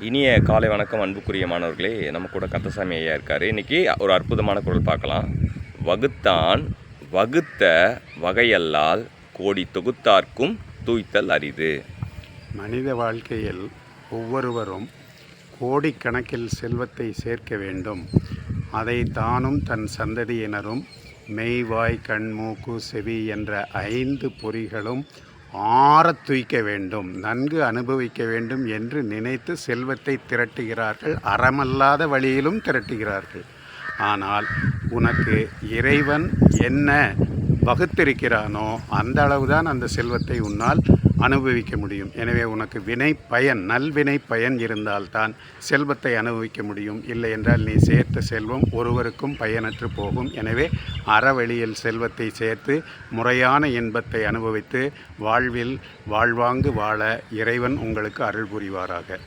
இனிய காலை வணக்கம் அன்புக்குரிய மாணவர்களே. நம்ம கூட கந்தசாமி ஐயா இருக்கார். இன்றைக்கி ஒரு அற்புதமான குறள் பார்க்கலாம். வகுத்தான் வகுத்த வகையல்லால் கோடி தொகுத்தார்க்கும் தூய்த்தல் அரிது. மனித வாழ்க்கையில் ஒவ்வொருவரும் கோடிக்கணக்கில் செல்வத்தை சேர்க்க வேண்டும். அதை தானும் தன் சந்ததியினரும் மெய்வாய் கண் மூக்கு செவி என்ற 5 பொறிகளும் ஆறத் துய்க்க வேண்டும், நன்கு அனுபவிக்க வேண்டும் என்று நினைத்து செல்வத்தை திரட்டுகிறார்கள். அறமல்லாத வழியிலும் திரட்டுகிறார்கள். ஆனால் உனக்கு இறைவன் என்ன வகுத்திருக்கிறானோ அந்த அளவுதான் அந்த செல்வத்தை உன்னால் அனுபவிக்க முடியும். எனவே உனக்கு வினை பயன், நல்வினை பயன் இருந்தால்தான் செல்வத்தை அனுபவிக்க முடியும். இல்லை என்றால் நீ சேர்த்த செல்வம் ஒருவருக்கும் பயனற்று போகும். எனவே அறவழியில் செல்வத்தை சேர்த்து முறையான இன்பத்தை அனுபவித்து வாழ்வில் வாழ்வாங்கு வாழ இறைவன் உங்களுக்கு அருள் புரிவாராக.